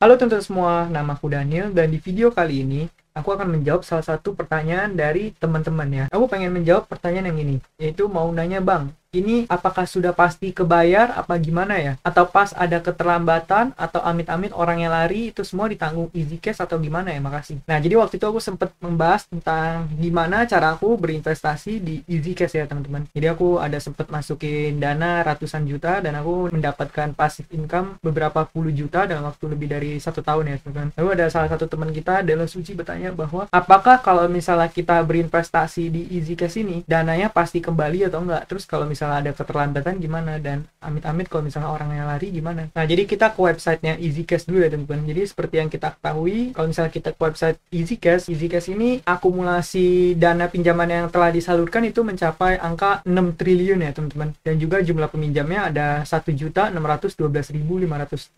Halo teman-teman semua, nama aku Daniel dan di video kali ini aku akan menjawab salah satu pertanyaan dari teman-teman ya. Aku pengen menjawab pertanyaan yang ini, yaitu mau nanya bang, ini apakah sudah pasti kebayar apa gimana ya? Atau pas ada keterlambatan atau amit-amit orang yang lari itu semua ditanggung easy cash atau gimana ya? Makasih. Nah, jadi waktu itu aku sempat membahas tentang gimana cara aku berinvestasi di easy cash ya teman-teman. Jadi aku ada sempat masukin dana ratusan juta dan aku mendapatkan passive income beberapa puluh juta dalam waktu lebih dari 1 tahun ya teman-teman. Lalu ada salah satu teman kita, Delo Suci, bertanya bahwa apakah kalau misalnya kita berinvestasi di easy cash ini dananya pasti kembali atau enggak? Terus kalau misalnya ada keterlambatan gimana, dan amit-amit kalau misalnya orang yang lari gimana. Nah, jadi kita ke websitenya Easy Cash dulu ya teman-teman. Jadi seperti yang kita ketahui, kalau misalnya kita ke website Easy Cash ini akumulasi dana pinjaman yang telah disalurkan itu mencapai angka 6 triliun ya teman-teman. Dan juga jumlah peminjamnya ada 1.612.506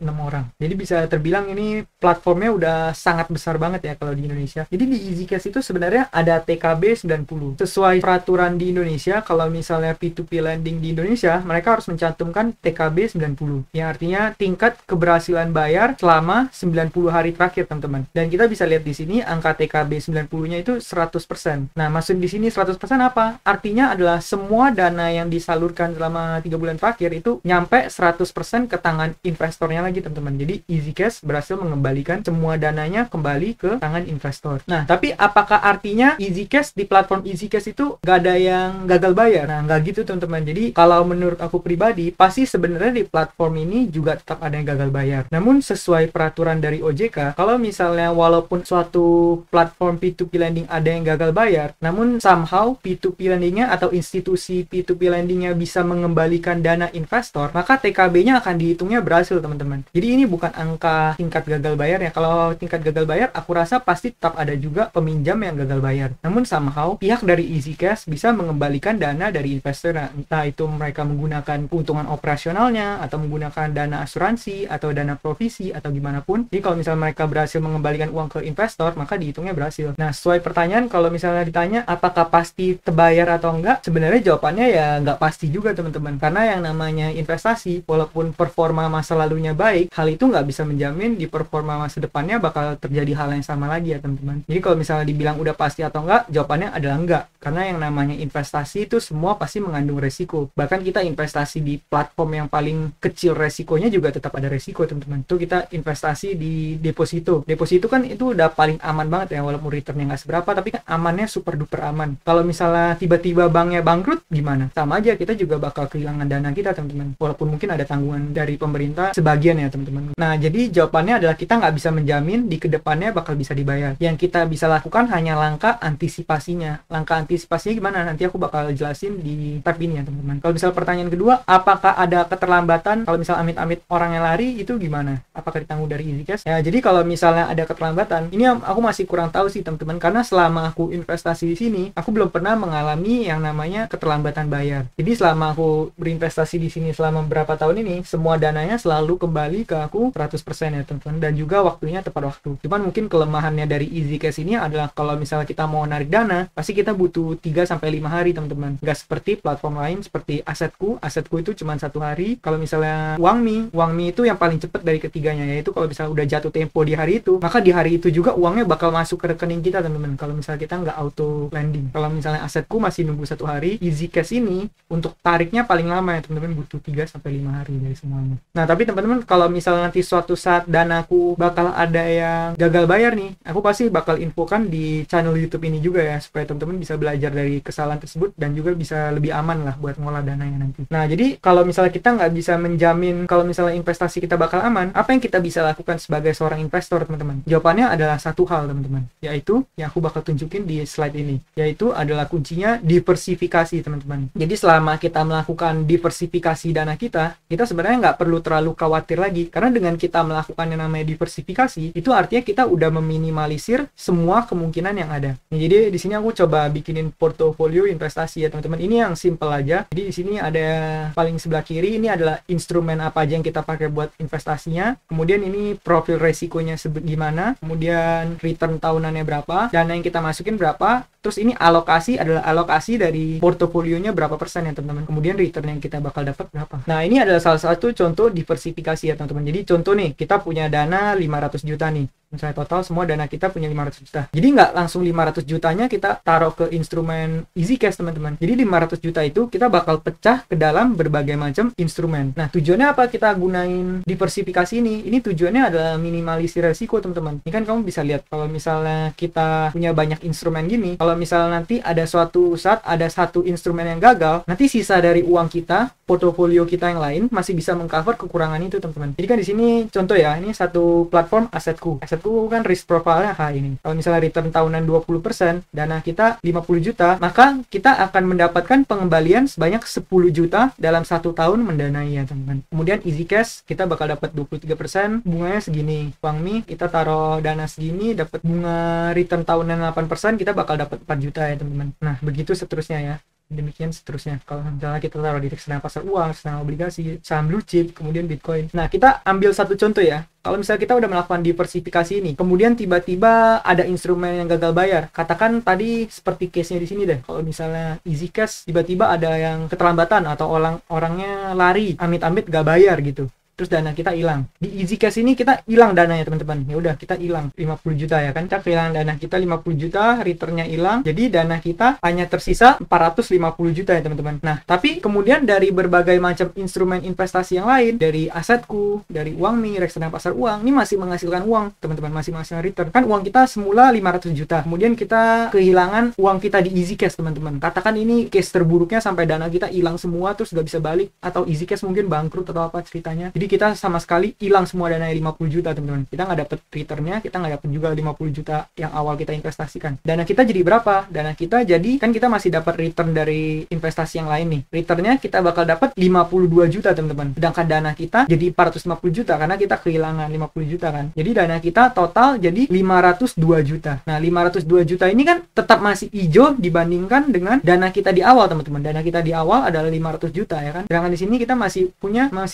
orang. Jadi bisa terbilang ini platformnya udah sangat besar banget ya kalau di Indonesia. Jadi di Easy Cash itu sebenarnya ada TKB 90. Sesuai peraturan di Indonesia, kalau misalnya P2P lending di Indonesia, mereka harus mencantumkan TKB 90, yang artinya tingkat keberhasilan bayar selama 90 hari terakhir, teman-teman. Dan kita bisa lihat di sini angka TKB 90-nya itu 100%. Nah, maksud di sini 100% apa? Artinya adalah semua dana yang disalurkan selama 3 bulan terakhir itu nyampe 100% ke tangan investornya lagi, teman-teman. Jadi Easy Cash berhasil mengembalikan semua dananya kembali ke tangan investor. Nah, tapi apakah artinya Easy Cash di platform Easy Cash itu gak ada yang gagal bayar? Nah, nggak gitu, teman-teman. Jadi kalau menurut aku pribadi, pasti sebenarnya di platform ini juga tetap ada yang gagal bayar. Namun sesuai peraturan dari OJK, kalau misalnya walaupun suatu platform P2P lending ada yang gagal bayar, namun somehow P2P lendingnya atau institusi P2P lendingnya bisa mengembalikan dana investor, maka TKB-nya akan dihitungnya berhasil, teman-teman. Jadi ini bukan angka tingkat gagal bayar ya. Kalau tingkat gagal bayar, aku rasa pasti tetap ada juga peminjam yang gagal bayar. Namun somehow pihak dari Easy Cash bisa mengembalikan dana dari investor. Entah itu mereka menggunakan keuntungan operasionalnya, atau menggunakan dana asuransi, atau dana provisi, atau gimana pun. Jadi kalau misalnya mereka berhasil mengembalikan uang ke investor, maka dihitungnya berhasil. Nah, sesuai pertanyaan, kalau misalnya ditanya apakah pasti terbayar atau enggak, sebenarnya jawabannya ya nggak pasti juga, teman-teman. Karena yang namanya investasi, walaupun performa masa lalunya baik, hal itu nggak bisa menjamin di performa masa depannya bakal terjadi hal yang sama lagi ya, teman-teman. Jadi kalau misalnya dibilang udah pasti atau enggak, jawabannya adalah enggak. Karena yang namanya investasi itu semua pasti mengandung resiko. Bahkan kita investasi di platform yang paling kecil resikonya juga tetap ada resiko, teman-teman. Itu kita investasi di deposito. Deposito kan itu udah paling aman banget ya, walaupun returnnya nggak seberapa, tapi kan amannya super duper aman. Kalau misalnya tiba-tiba banknya bangkrut, gimana? Sama aja, kita juga bakal kehilangan dana kita, teman-teman. Walaupun mungkin ada tanggungan dari pemerintah sebagian ya, teman-teman. Nah, jadi jawabannya adalah kita nggak bisa menjamin di kedepannya bakal bisa dibayar. Yang kita bisa lakukan hanya langkah antisipasinya. Langkah antisipasinya gimana? Nanti aku bakal jelasin di tab ini ya, teman-teman. Kalau misal pertanyaan kedua, apakah ada keterlambatan kalau misal amit-amit orang yang lari, itu gimana? Apakah ditanggung dari Easy Cash? Ya, jadi kalau misalnya ada keterlambatan, ini aku masih kurang tahu sih, teman-teman, karena selama aku investasi di sini, aku belum pernah mengalami yang namanya keterlambatan bayar. Jadi selama aku berinvestasi di sini selama beberapa tahun ini, semua dananya selalu kembali ke aku 100% ya, teman-teman, dan juga waktunya tepat waktu. Cuman mungkin kelemahannya dari Easy Cash ini adalah kalau misalnya kita mau narik dana, pasti kita butuh 3-5 hari, teman-teman. Nggak seperti platform lain seperti Asetku itu cuma 1 hari. Kalau misalnya Uangme itu yang paling cepat dari ketiganya, yaitu kalau misalnya udah jatuh tempo di hari itu, maka di hari itu juga uangnya bakal masuk ke rekening kita, teman-teman. Kalau misalnya kita nggak auto lending. Kalau misalnya Asetku masih nunggu 1 hari, Easy Cash ini untuk tariknya paling lama ya, teman-teman, butuh 3-5 hari dari semuanya. Nah, tapi teman-teman, kalau misalnya nanti suatu saat danaku bakal ada yang gagal bayar nih, aku pasti bakal infokan di channel YouTube ini juga ya, supaya teman-teman bisa belajar dari kesalahan tersebut dan juga bisa lebih aman lah buat ngolah dananya nanti. Nah, jadi kalau misalnya kita nggak bisa menjamin kalau misalnya investasi kita bakal aman, apa yang kita bisa lakukan sebagai seorang investor, teman-teman? Jawabannya adalah satu hal, teman-teman, yaitu yang aku bakal tunjukin di slide ini, yaitu adalah kuncinya diversifikasi, teman-teman. Jadi selama kita melakukan diversifikasi dana kita sebenarnya nggak perlu terlalu khawatir lagi, karena dengan kita melakukan yang namanya diversifikasi, itu artinya kita udah meminimalisir semua kemungkinan yang ada. Nah, jadi di sini aku coba bikinin portofolio investasi ya, teman-teman. Ini yang simple aja, aja. Jadi di sini ada paling sebelah kiri ini adalah instrumen apa aja yang kita pakai buat investasinya. Kemudian ini profil resikonya gimana, kemudian return tahunannya berapa, dana yang kita masukin berapa. Terus ini alokasi adalah alokasi dari portofolionya berapa persen ya teman-teman. Kemudian return yang kita bakal dapat berapa. Nah, ini adalah salah satu contoh diversifikasi ya teman-teman. Jadi contoh nih, kita punya dana 500 juta nih. Misalnya total semua dana kita punya 500 juta. Jadi nggak langsung 500 jutanya kita taruh ke instrumen easy cash teman-teman. Jadi 500 juta itu kita bakal pecah ke dalam berbagai macam instrumen. Nah, tujuannya apa kita gunain diversifikasi ini? Ini tujuannya adalah minimalisir resiko teman-teman. Ini kan kamu bisa lihat kalau misalnya kita punya banyak instrumen gini, kalau misalnya nanti ada suatu saat ada satu instrumen yang gagal, nanti sisa dari uang kita, portofolio kita yang lain masih bisa mengcover kekurangan itu teman-teman. Jadi kan di sini contoh ya, ini satu platform asetku kan risk profile-nya high ini. Kalau misalnya return tahunan 20%, dana kita 50 juta, maka kita akan mendapatkan pengembalian sebanyak 10 juta dalam 1 tahun mendanai ya teman-teman. Kemudian easy cash kita bakal dapat 23%, bunganya segini. Uangmi kita taruh dana segini, dapat bunga return tahunan 8%, kita bakal dapat 4 juta ya teman-teman. Nah, begitu seterusnya ya. Demikian seterusnya. Kalau misalnya kita taruh di reksadana pasar uang, reksadana obligasi, saham blue chip, kemudian Bitcoin. Nah, kita ambil satu contoh ya. Kalau misalnya kita udah melakukan diversifikasi ini, kemudian tiba-tiba ada instrumen yang gagal bayar. Katakan tadi seperti case-nya di sini deh. Kalau misalnya easy cash, tiba-tiba ada yang keterlambatan atau orangnya lari, amit-amit gak bayar gitu. Terus dana kita hilang. Di easy cash ini kita hilang dananya teman-teman. Ya udah kita hilang 50 juta ya kan. Kita kehilangan dana kita 50 juta, returnnya hilang. Jadi dana kita hanya tersisa 450 juta ya teman-teman. Nah, tapi kemudian dari berbagai macam instrumen investasi yang lain, dari asetku, dari uangmi, reksadana pasar uang, ini masih menghasilkan uang, teman-teman, masih menghasilkan return. Kan uang kita semula 500 juta. Kemudian kita kehilangan uang kita di easy cash, teman-teman. Katakan ini case terburuknya sampai dana kita hilang semua terus gak bisa balik, atau easy cash mungkin bangkrut atau apa ceritanya. Jadi kita sama sekali hilang semua dana 50 juta teman-teman. Kita nggak dapet returnnya, kita nggak dapet juga 50 juta yang awal kita investasikan. Dana kita jadi berapa? Dana kita jadi, kan kita masih dapat return dari investasi yang lain nih. Returnnya kita bakal dapat 52 juta teman-teman. Sedangkan dana kita jadi 450 juta karena kita kehilangan 50 juta kan. Jadi dana kita total jadi 502 juta. Nah, 502 juta ini kan tetap masih hijau dibandingkan dengan dana kita di awal teman-teman. Dana kita di awal adalah 500 juta ya kan. Sedangkan di sini kita masih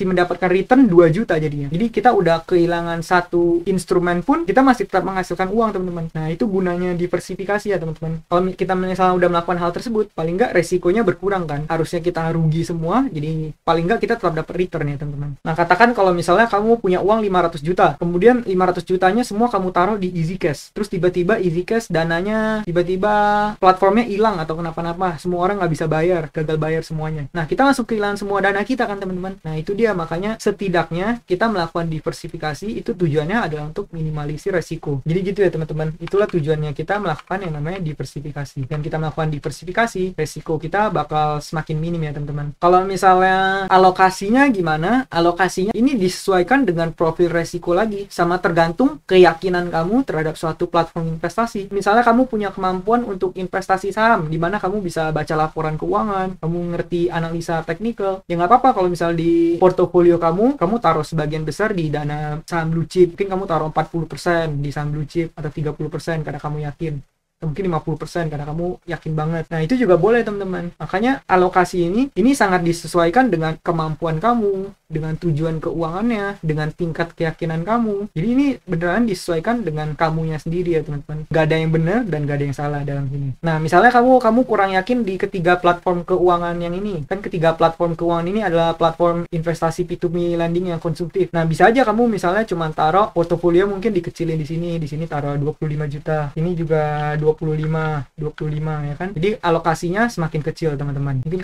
mendapatkan return 2 juta jadinya. Jadi kita udah kehilangan satu instrumen pun kita masih tetap menghasilkan uang teman-teman. Nah, itu gunanya diversifikasi ya teman-teman. Kalau kita misalnya udah melakukan hal tersebut, paling nggak resikonya berkurang kan. Harusnya kita rugi semua, jadi paling nggak kita tetap dapat return ya teman-teman. Nah, katakan kalau misalnya kamu punya uang 500 juta, kemudian 500 jutanya semua kamu taruh di easy cash. Terus tiba-tiba easy cash dananya tiba-tiba platformnya hilang atau kenapa-napa, semua orang nggak bisa bayar, gagal bayar semuanya. Nah, kita langsung kehilangan semua dana kita kan teman-teman. Nah, itu dia, makanya setidaknya kita melakukan diversifikasi itu tujuannya adalah untuk minimalisir resiko. Jadi gitu ya teman-teman, itulah tujuannya kita melakukan yang namanya diversifikasi. Dan kita melakukan diversifikasi, resiko kita bakal semakin minim ya teman-teman. Kalau misalnya alokasinya gimana? Alokasinya ini disesuaikan dengan profil resiko lagi, sama tergantung keyakinan kamu terhadap suatu platform investasi. Misalnya kamu punya kemampuan untuk investasi saham, di mana kamu bisa baca laporan keuangan, kamu ngerti analisa teknikal, ya nggak apa-apa kalau misalnya di portofolio kamu taruh sebagian besar di dana saham blue chip. Mungkin kamu taruh 40% di saham blue chip atau 30% karena kamu yakin. Mungkin 50% karena kamu yakin banget. Nah, itu juga boleh teman-teman. Makanya alokasi ini sangat disesuaikan dengan kemampuan kamu, dengan tujuan keuangannya, dengan tingkat keyakinan kamu. Jadi ini beneran disesuaikan dengan kamunya sendiri ya teman-teman. Gak ada yang benar dan gak ada yang salah dalam sini. Nah, misalnya kamu kurang yakin di ketiga platform keuangan yang ini. Kan ketiga platform keuangan ini adalah platform investasi P2P lending yang konsumtif. Nah, bisa aja kamu misalnya cuma taruh portofolio mungkin dikecilin di sini taruh 25 juta. Ini juga 25 ya kan. Jadi alokasinya semakin kecil teman-teman. Mungkin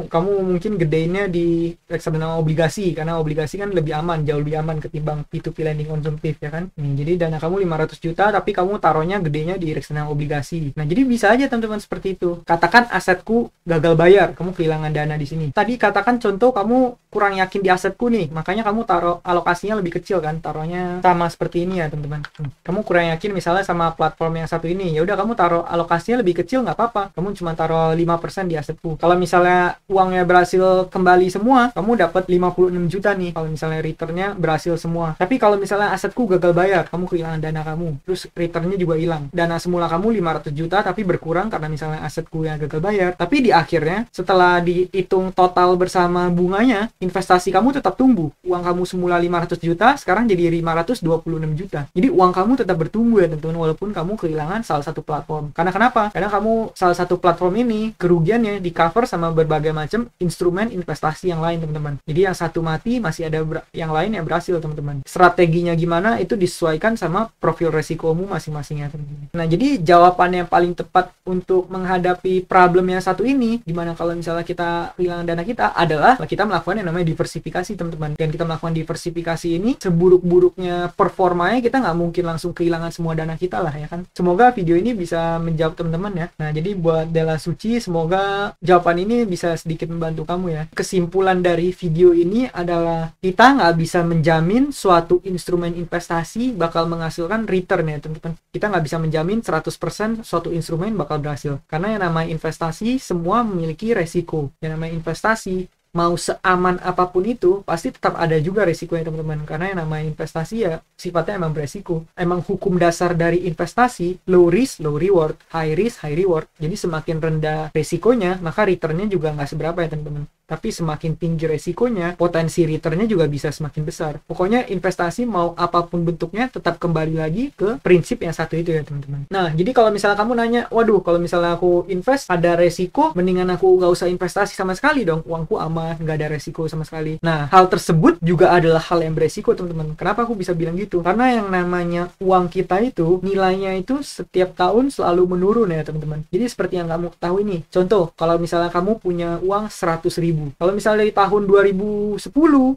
kamu mungkin gedeinnya di reksadana obligasi, karena obligasi kan lebih aman, jauh lebih aman ketimbang P2P lending konsumtif ya kan. Jadi dana kamu 500 juta tapi kamu taruhnya gedenya di reksadana obligasi. Nah, jadi bisa aja teman-teman seperti itu. Katakan asetku gagal bayar, kamu kehilangan dana di sini. Tadi katakan contoh kamu kurang yakin di asetku nih, makanya kamu taruh alokasinya lebih kecil kan, taruhnya sama seperti ini ya teman-teman. Kamu kurang yakin misalnya sama platform yang satu ini, ya udah kamu kamu taruh alokasinya lebih kecil nggak apa-apa, kamu cuma taruh 5% di asetku. Kalau misalnya uangnya berhasil kembali semua, kamu dapat 56 juta nih kalau misalnya returnnya berhasil semua. Tapi kalau misalnya asetku gagal bayar, kamu kehilangan dana kamu, terus returnnya juga hilang. Dana semula kamu 500 juta tapi berkurang karena misalnya asetku yang gagal bayar. Tapi di akhirnya setelah dihitung total bersama bunganya, investasi kamu tetap tumbuh. Uang kamu semula 500 juta sekarang jadi 526 juta. Jadi uang kamu tetap bertumbuh ya teman-teman, walaupun kamu kehilangan salah satu platform. Karena kenapa? Karena kamu salah satu platform ini kerugiannya di cover sama berbagai macam instrumen investasi yang lain teman-teman. Jadi yang satu mati, masih ada yang lain yang berhasil teman-teman. Strateginya gimana itu disesuaikan sama profil resikomu masing-masing ya teman-teman. Nah, jadi jawaban yang paling tepat untuk menghadapi problem yang satu ini, dimana kalau misalnya kita kehilangan dana kita, adalah kita melakukan yang namanya diversifikasi teman-teman. Dan kita melakukan diversifikasi ini, seburuk-buruknya performanya kita nggak mungkin langsung kehilangan semua dana kita lah ya kan. Semoga video ini bisa menjawab teman-teman ya. Nah, jadi buat Della Suci, semoga jawaban ini bisa sedikit membantu kamu ya. Kesimpulan dari video ini adalah kita nggak bisa menjamin suatu instrumen investasi bakal menghasilkan return ya teman-teman. Kita nggak bisa menjamin 100% suatu instrumen bakal berhasil. Karena yang namanya investasi semua memiliki resiko. Yang namanya investasi mau seaman apapun itu, pasti tetap ada juga resikonya teman-teman. Karena yang namanya investasi ya sifatnya emang beresiko. Emang hukum dasar dari investasi, low risk, low reward, high risk, high reward. Jadi semakin rendah resikonya, maka returnnya juga nggak seberapa ya teman-teman. Tapi semakin tinggi resikonya, potensi returnnya juga bisa semakin besar. Pokoknya investasi mau apapun bentuknya tetap kembali lagi ke prinsip yang satu itu ya teman-teman. Nah, jadi kalau misalnya kamu nanya, waduh kalau misalnya aku invest ada resiko, mendingan aku nggak usah investasi sama sekali dong, uangku aman, nggak ada resiko sama sekali. Nah, hal tersebut juga adalah hal yang beresiko teman-teman. Kenapa aku bisa bilang gitu? Karena yang namanya uang kita itu, nilainya itu setiap tahun selalu menurun ya teman-teman. Jadi seperti yang kamu ketahui nih, contoh, kalau misalnya kamu punya uang 100.000, kalau misalnya di tahun 2010,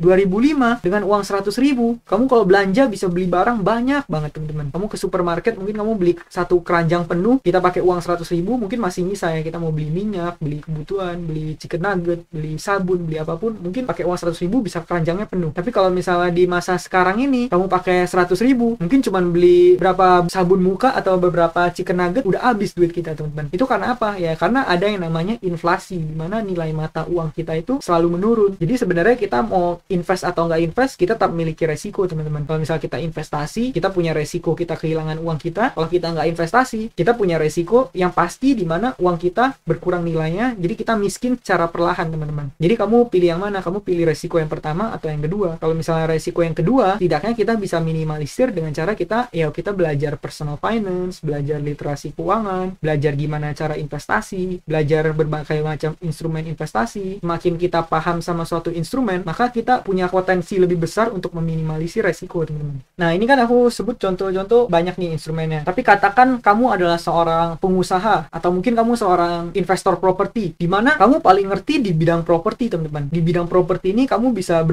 2005 dengan uang 100.000, kamu kalau belanja bisa beli barang banyak banget teman-teman. Kamu ke supermarket mungkin kamu beli satu keranjang penuh, kita pakai uang 100.000 mungkin masih nyisa ya. Kita mau beli minyak, beli kebutuhan, beli chicken nugget, beli sabun, beli apapun, mungkin pakai uang 100.000 bisa keranjangnya penuh. Tapi kalau misalnya di masa sekarang ini kamu pakai 100.000, mungkin cuman beli berapa sabun muka atau beberapa chicken nugget udah habis duit kita teman-teman. Itu karena apa? Ya karena ada yang namanya inflasi, di mana nilai mata uang kita itu selalu menurun. Jadi sebenarnya kita mau invest atau nggak invest, kita tetap memiliki resiko teman-teman. Kalau misalnya kita investasi, kita punya resiko kita kehilangan uang kita. Kalau kita nggak investasi, kita punya resiko yang pasti di mana uang kita berkurang nilainya. Jadi kita miskin secara perlahan teman-teman. Jadi kamu pilih yang mana? Kamu pilih resiko yang pertama atau yang kedua? Kalau misalnya resiko yang kedua, tidaknya kita bisa minimalisir dengan cara kita belajar personal finance, belajar literasi keuangan, belajar gimana cara investasi, belajar berbagai macam instrumen investasi. Makin kita paham sama suatu instrumen, maka kita punya potensi lebih besar untuk meminimalisir resiko teman-teman. Nah, ini kan aku sebut contoh-contoh banyak nih instrumennya. Tapi katakan kamu adalah seorang pengusaha atau mungkin kamu seorang investor properti, di mana kamu paling ngerti di bidang properti teman-teman. Di bidang properti ini kamu bisa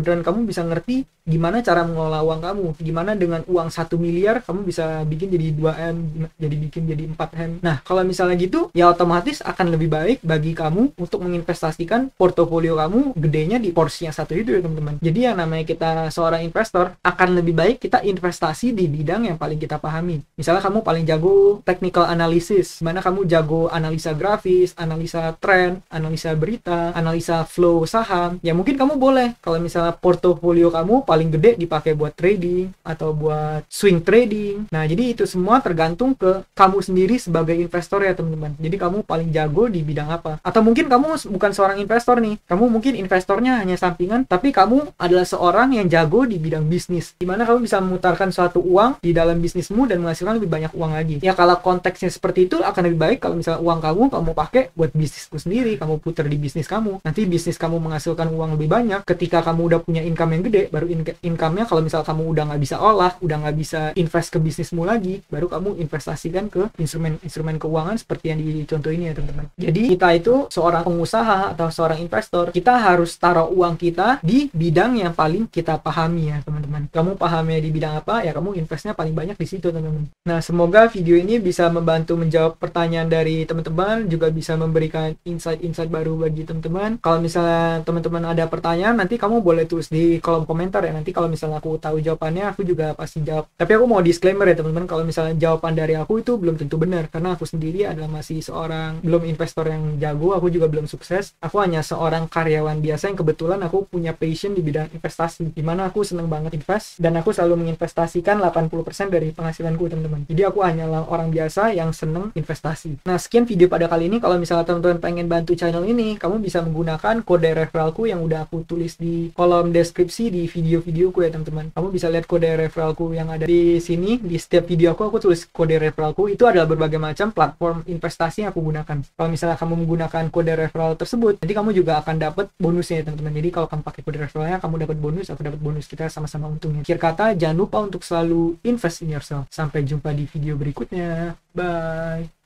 ngerti gimana cara mengelola uang kamu. Gimana dengan uang 1 miliar kamu bisa bikin jadi 2M, jadi 4M. Nah, kalau misalnya gitu, ya otomatis akan lebih baik bagi kamu untuk menginvestasikan portofolio kamu gedenya di porsi yang satu itu ya teman-teman. Jadi yang namanya kita seorang investor, akan lebih baik kita investasi di bidang yang paling kita pahami. Misalnya kamu paling jago technical analysis, mana kamu jago analisa grafis, analisa tren, analisa berita, analisa flow saham, ya mungkin kamu boleh kalau misalnya portofolio kamu paling gede dipakai buat trading atau buat swing trading. Nah, jadi itu semua tergantung ke kamu sendiri sebagai investor ya teman-teman. Jadi kamu paling jago di bidang apa? Atau mungkin kamu bukan seorang investor nih, kamu mungkin investornya hanya sampingan, tapi kamu adalah seorang yang jago di bidang bisnis, dimana kamu bisa memutarkan suatu uang di dalam bisnismu dan menghasilkan lebih banyak uang lagi. Ya kalau konteksnya seperti itu, akan lebih baik kalau misalnya uang kamu pakai buat bisnisku sendiri, kamu putar di bisnis kamu. Nanti bisnis kamu menghasilkan uang lebih banyak, ketika kamu udah punya income yang gede, baru income-nya kalau misalnya kamu udah nggak bisa olah, udah nggak bisa invest ke bisnismu lagi, baru kamu investasikan ke instrumen keuangan seperti yang di contoh ini ya teman-teman. Jadi kita itu seorang pengusaha atau seorang investor, kita harus taruh uang kita di bidang yang paling kita pahami ya teman-teman. Kamu pahamnya di bidang apa, ya kamu investnya paling banyak di situ teman-teman. Nah, semoga video ini bisa membantu menjawab pertanyaan dari teman-teman, juga bisa memberikan insight-insight baru bagi teman-teman. Kalau misalnya teman-teman ada pertanyaan, nanti kamu boleh tulis di kolom komentar ya. ya. Nanti kalau misalnya aku tahu jawabannya, aku juga pasti jawab. Tapi aku mau disclaimer ya teman-teman, kalau misalnya jawaban dari aku itu belum tentu benar, karena aku sendiri adalah masih seorang belum investor yang jago, aku juga belum sukses. Aku hanya seorang karyawan biasa yang kebetulan aku punya passion di bidang investasi, dimana aku seneng banget invest, dan aku selalu menginvestasikan 80% dari penghasilanku teman-teman. Jadi aku hanyalah orang biasa yang seneng investasi. Nah, sekian video pada kali ini. Kalau misalnya teman-teman pengen bantu channel ini, kamu bisa menggunakan kode referralku yang udah aku tulis di kolom deskripsi di video-videoku ya teman-teman. Kamu bisa lihat kode referralku yang ada di sini. Di setiap video aku tulis kode referralku. Itu adalah berbagai macam platform investasi yang aku gunakan. Kalau misalnya kamu menggunakan kode referral tersebut, nanti kamu juga akan dapat bonusnya ya teman-teman. Jadi kalau kamu pakai kode referralnya, kamu dapat bonus, aku dapat bonus, kita sama-sama untungnya. Akhir kata, jangan lupa untuk selalu invest in yourself. Sampai jumpa di video berikutnya. Bye.